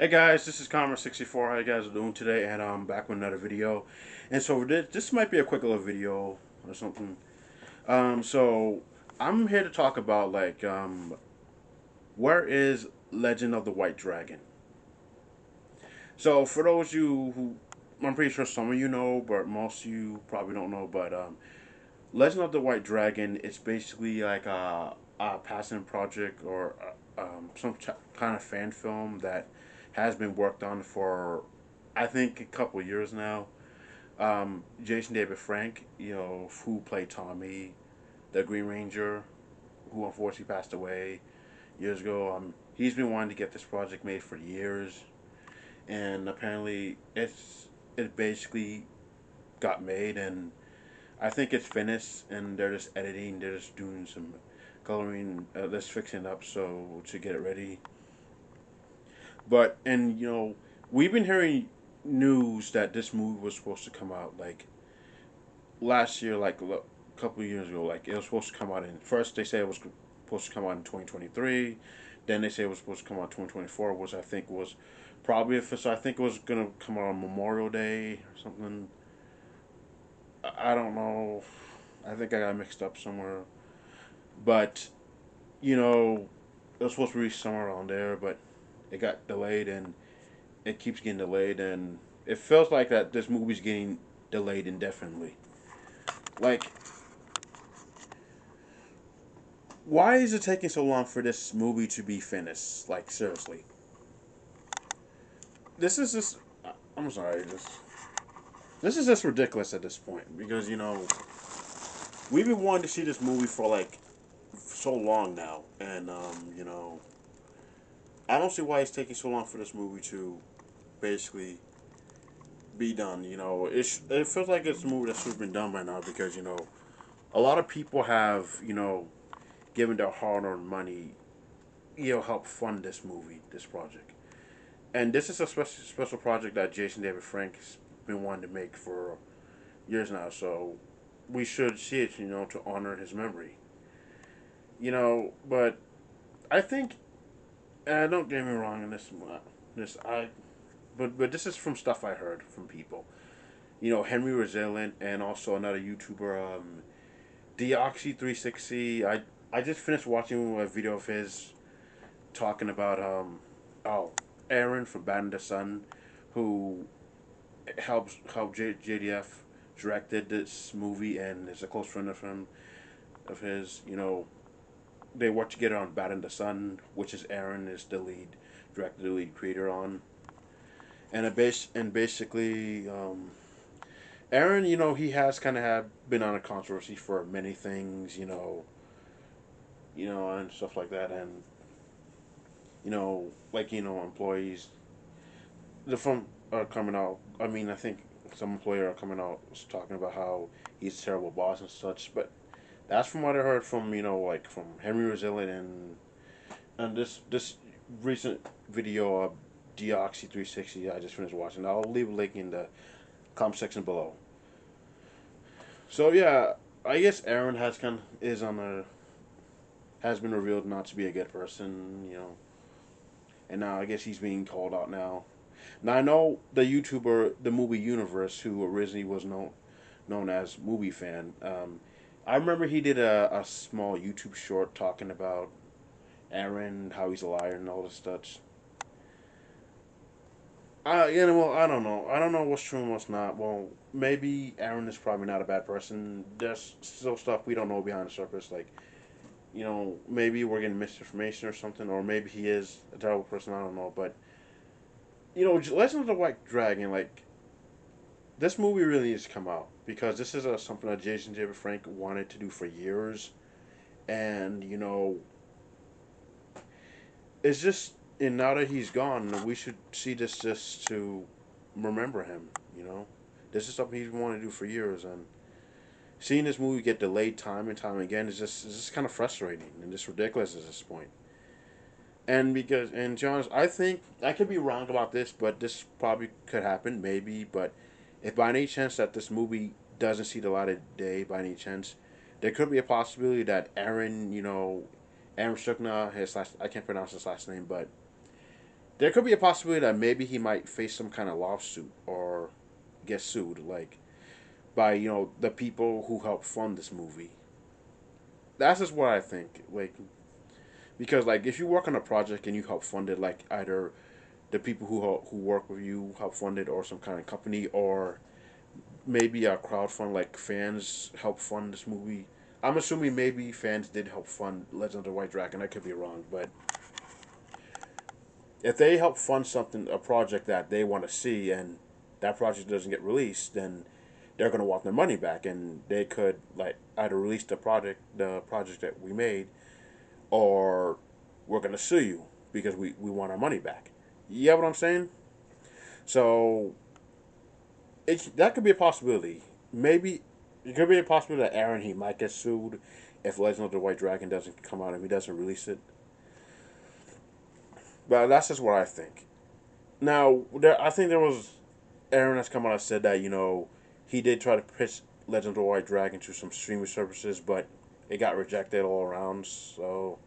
Hey guys, this is Commerce64. How you guys are doing today? And I'm back with another video. And so this might be a quick little video or something. So I'm here to talk about where is Legend of the White Dragon? So for those of you who, I'm pretty sure some of you know, but most of you probably don't know. But Legend of the White Dragon is basically like a passion project or kind of fan film that has been worked on for I think a couple years now. Jason David Frank, who played Tommy, the Green Ranger, who unfortunately passed away years ago. He's been wanting to get this project made for years, and apparently it basically got made, and I think it's finished, and they're just editing. They're just doing some coloring, just fixing it up so to get it ready. But we've been hearing news that this movie was supposed to come out like last year, like a couple of years ago. Like it was supposed to come out in first they said it was supposed to come out in 2023. Then they say it was supposed to come out in 2024, which I think was probably official. I think it was gonna come out on Memorial Day or something. I don't know. I think I got mixed up somewhere. But it was supposed to be somewhere around there, but it got delayed and it keeps getting delayed, and it feels like that this movie's getting delayed indefinitely. Like, why is it taking so long for this movie to be finished? Like, seriously, this is just. I'm sorry, this is just ridiculous at this point because we've been wanting to see this movie for like so long now, and I don't see why it's taking so long for this movie to basically be done. It feels like it's a movie that should have been done by now because a lot of people have given their hard-earned money, help fund this movie, this project, and this is a special project that Jason David Frank has been wanting to make for years now. So we should see it, to honor his memory. But I think, and don't get me wrong in this I, but this is from stuff I heard from people. Henry Resilient and also another YouTuber, Deoxy360. I just finished watching a video of his talking about oh Aaron from Bad in the Sun, who helped JDF directed this movie and is a close friend of him of his. They worked together on Bad in the Sun, which is Aaron is the lead director, the lead creator on, and basically Aaron, he has kind of had been on a controversy for many things, and stuff like that, and employees, the from are coming out. I mean, I think some employer are coming out talking about how he's a terrible boss and such, but that's from what I heard from like from Henry Resilient and this recent video of Deoxy360 I just finished watching. I'll leave a link in the comment section below. So yeah, I guess Aaron has been revealed not to be a good person, and now I guess he's being called out now. Now I know the YouTuber, the Movie Universe, who originally was known as Movie Fan. I remember he did a small YouTube short talking about Aaron, how he's a liar and all this stuff. Well, I don't know. I don't know what's true and what's not. Well, maybe Aaron is probably not a bad person. There's still stuff we don't know behind the surface. Like, maybe we're getting misinformation or something, or maybe he is a terrible person. I don't know. But, Legend of the White Dragon, like, this movie really needs to come out because this is something that Jason David Frank wanted to do for years. And, it's just, and now that he's gone, we should see this just to remember him. This is something he's wanted to do for years, and seeing this movie get delayed time and time again is just kind of frustrating and just ridiculous at this point. And to be honest, I think I could be wrong about this, but this probably could happen, maybe. But if by any chance that this movie doesn't see the light of day, by any chance, there could be a possibility that Aaron Shukna, his last, I can't pronounce his last name, but there could be a possibility that maybe he might face some kind of lawsuit or get sued, like by the people who helped fund this movie. That's just what I think. Like because like if you work on a project and you help fund it, like either the people who work with you help fund it, or some kind of company, or maybe a crowdfund, like fans help fund this movie. I'm assuming maybe fans did help fund Legend of the White Dragon. I could be wrong, but if they help fund something, a project that they want to see, and that project doesn't get released, then they're going to want their money back, and they could like either release the project that we made, or we're going to sue you because we want our money back. You get what I'm saying? So that could be a possibility. Maybe it could be a possibility that Aaron, he might get sued if Legend of the White Dragon doesn't come out, if he doesn't release it. But that's just what I think. Now, I think there was Aaron has come out and said that he did try to pitch Legend of the White Dragon to some streaming services, but it got rejected all around. So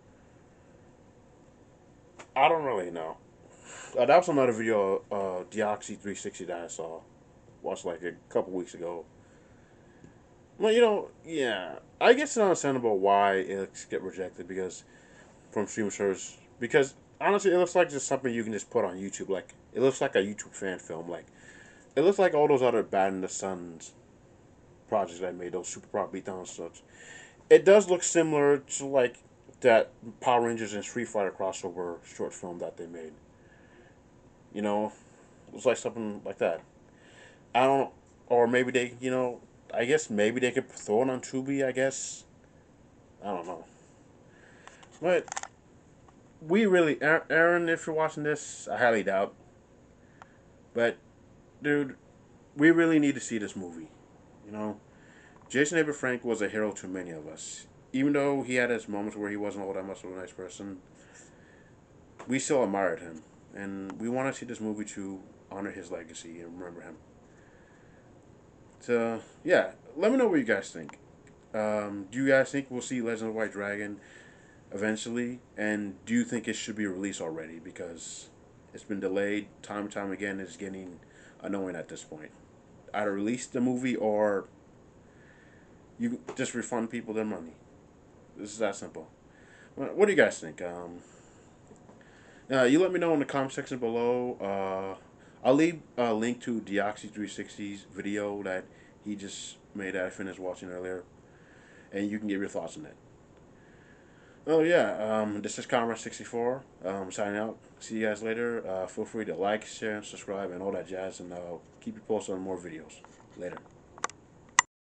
I don't really know. That was another video, Deoxy 360 that I saw, watched like a couple weeks ago. Well, yeah, I guess it's understandable why it get rejected because from streaming service. Because honestly, it looks like just something you can just put on YouTube. Like it looks like a YouTube fan film. Like it looks like all those other Bad in the Suns projects I made, those Super Prop Beatdown and such. It does look similar to like that Power Rangers and Street Fighter crossover short film that they made. You know, it was like something like that. I don't, or maybe I guess maybe they could throw it on Tubi. I guess I don't know, but we really, Aaron, if you're watching this, I highly doubt. But dude, we really need to see this movie. You know, Jason David Frank was a hero to many of us. Even though he had his moments where he wasn't all that much of a nice person, we still admired him, and we want to see this movie to honor his legacy and remember him. So yeah, let me know what you guys think. Do you guys think we'll see Legend of the White Dragon eventually? And do you think it should be released already? Because it's been delayed time and time again. It's getting annoying at this point. Either release the movie or you just refund people their money. This is that simple. What do you guys think? You let me know in the comment section below. I'll leave a link to Deoxy 360's video that he just made that I finished watching earlier, and you can give your thoughts on it. Oh yeah, this is Comrade64. Signing out. See you guys later. Feel free to like, share, and subscribe, and all that jazz, and keep you posted on more videos. Later.